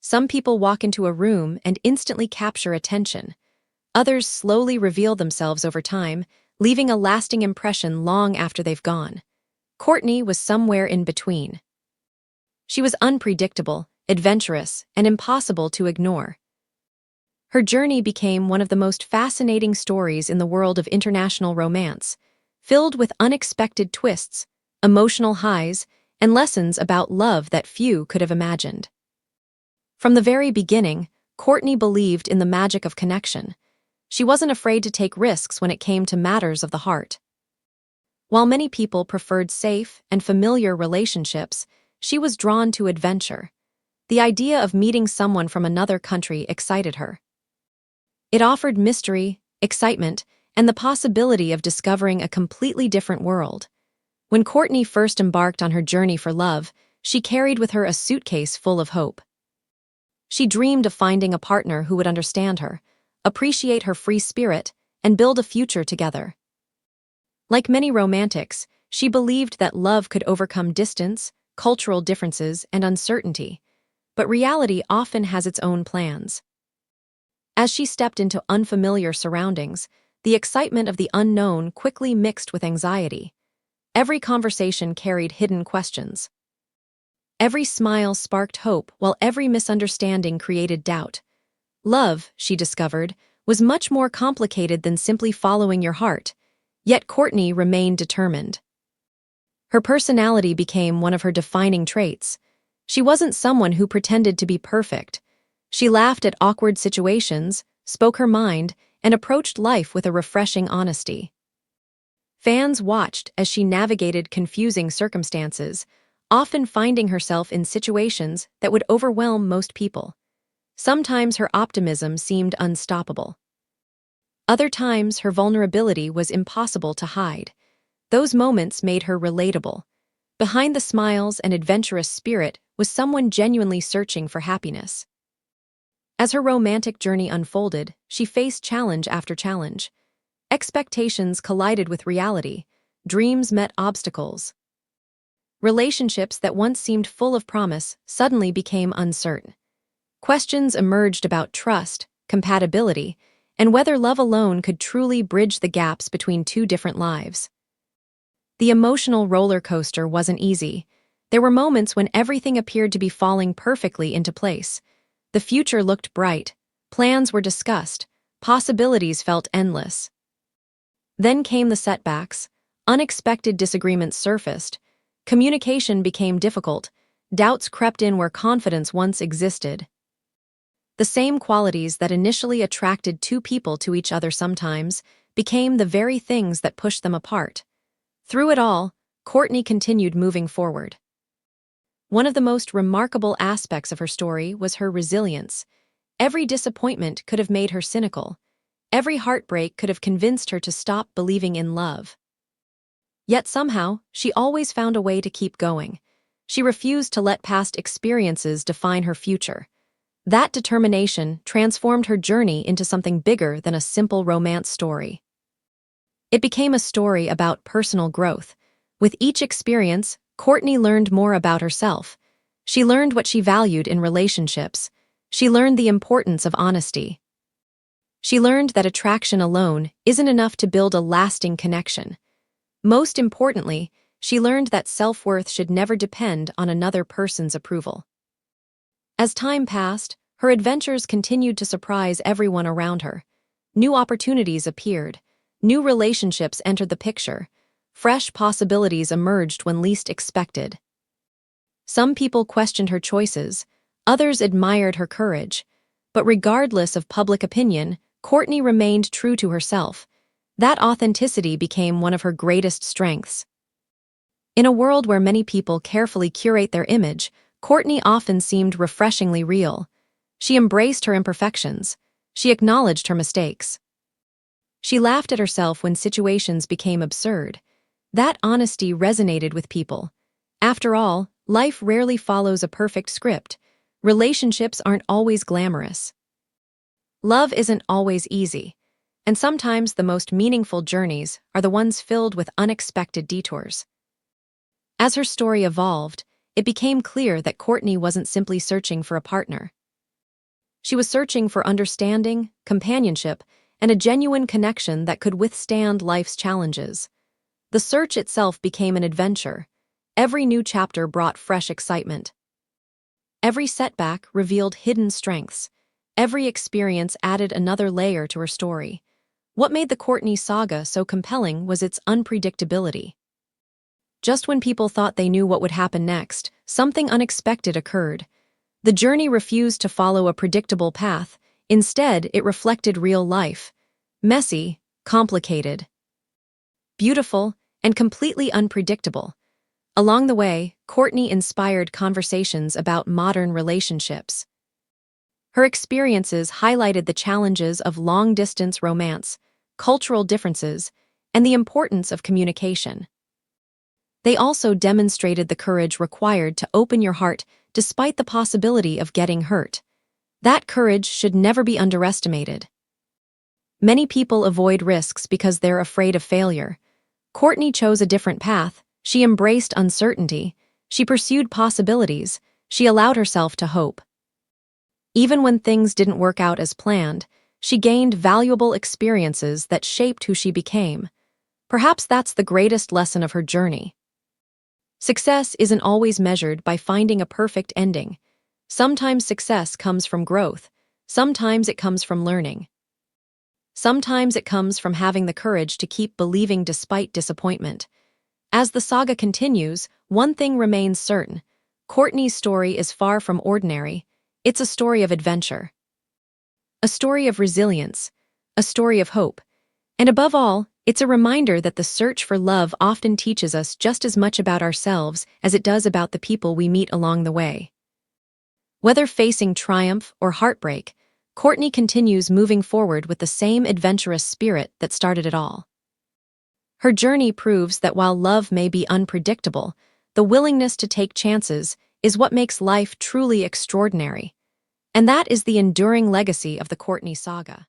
Some people walk into a room and instantly capture attention. Others slowly reveal themselves over time, leaving a lasting impression long after they've gone. Cortney was somewhere in between. She was unpredictable, adventurous, and impossible to ignore. Her journey became one of the most fascinating stories in the world of international romance, filled with unexpected twists, emotional highs, and lessons about love that few could have imagined. From the very beginning, Cortney believed in the magic of connection. She wasn't afraid to take risks when it came to matters of the heart. While many people preferred safe and familiar relationships, she was drawn to adventure. The idea of meeting someone from another country excited her. It offered mystery, excitement, and the possibility of discovering a completely different world. When Cortney first embarked on her journey for love, she carried with her a suitcase full of hope. She dreamed of finding a partner who would understand her, appreciate her free spirit, and build a future together. Like many romantics, she believed that love could overcome distance, cultural differences, and uncertainty, but reality often has its own plans. As she stepped into unfamiliar surroundings, the excitement of the unknown quickly mixed with anxiety. Every conversation carried hidden questions. Every smile sparked hope, while every misunderstanding created doubt. Love, she discovered, was much more complicated than simply following your heart, yet Cortney remained determined. Her personality became one of her defining traits. She wasn't someone who pretended to be perfect. She laughed at awkward situations, spoke her mind, and approached life with a refreshing honesty. Fans watched as she navigated confusing circumstances, often finding herself in situations that would overwhelm most people. Sometimes her optimism seemed unstoppable. Other times her vulnerability was impossible to hide. Those moments made her relatable. Behind the smiles and adventurous spirit was someone genuinely searching for happiness. As her romantic journey unfolded, she faced challenge after challenge. Expectations collided with reality. Dreams met obstacles. Relationships that once seemed full of promise suddenly became uncertain. Questions emerged about trust, compatibility, and whether love alone could truly bridge the gaps between two different lives. The emotional roller coaster wasn't easy. There were moments when everything appeared to be falling perfectly into place. The future looked bright, plans were discussed, possibilities felt endless. Then came the setbacks, unexpected disagreements surfaced, communication became difficult, doubts crept in where confidence once existed. The same qualities that initially attracted two people to each other sometimes became the very things that pushed them apart. Through it all, Cortney continued moving forward. One of the most remarkable aspects of her story was her resilience. Every disappointment could have made her cynical. Every heartbreak could have convinced her to stop believing in love. Yet somehow, she always found a way to keep going. She refused to let past experiences define her future. That determination transformed her journey into something bigger than a simple romance story. It became a story about personal growth. With each experience, Cortney learned more about herself. She learned what she valued in relationships. She learned the importance of honesty. She learned that attraction alone isn't enough to build a lasting connection. Most importantly, she learned that self-worth should never depend on another person's approval. As time passed, her adventures continued to surprise everyone around her. New opportunities appeared. New relationships entered the picture. Fresh possibilities emerged when least expected. Some people questioned her choices, others admired her courage. But regardless of public opinion, Cortney remained true to herself. That authenticity became one of her greatest strengths. In a world where many people carefully curate their image, Cortney often seemed refreshingly real. She embraced her imperfections. She acknowledged her mistakes. She laughed at herself when situations became absurd. That honesty resonated with people. After all, life rarely follows a perfect script. Relationships aren't always glamorous. Love isn't always easy, and sometimes the most meaningful journeys are the ones filled with unexpected detours. As her story evolved, it became clear that Cortney wasn't simply searching for a partner. She was searching for understanding, companionship, and a genuine connection that could withstand life's challenges. The search itself became an adventure. Every new chapter brought fresh excitement. Every setback revealed hidden strengths. Every experience added another layer to her story. What made the Cortney Saga so compelling was its unpredictability. Just when people thought they knew what would happen next, something unexpected occurred. The journey refused to follow a predictable path. Instead, it reflected real life. Messy, complicated, beautiful, and completely unpredictable. Along the way, Cortney inspired conversations about modern relationships. Her experiences highlighted the challenges of long-distance romance, cultural differences, and the importance of communication. They also demonstrated the courage required to open your heart despite the possibility of getting hurt. That courage should never be underestimated. Many people avoid risks because they're afraid of failure. Cortney chose a different path. She embraced uncertainty. She pursued possibilities. She allowed herself to hope. Even when things didn't work out as planned, she gained valuable experiences that shaped who she became. Perhaps that's the greatest lesson of her journey. Success isn't always measured by finding a perfect ending. Sometimes success comes from growth. Sometimes it comes from learning. Sometimes it comes from having the courage to keep believing despite disappointment. As the saga continues, one thing remains certain. Cortney's story is far from ordinary. It's a story of adventure. A story of resilience. A story of hope. And above all, it's a reminder that the search for love often teaches us just as much about ourselves as it does about the people we meet along the way. Whether facing triumph or heartbreak, Cortney continues moving forward with the same adventurous spirit that started it all. Her journey proves that while love may be unpredictable, the willingness to take chances is what makes life truly extraordinary. And that is the enduring legacy of the Cortney Saga.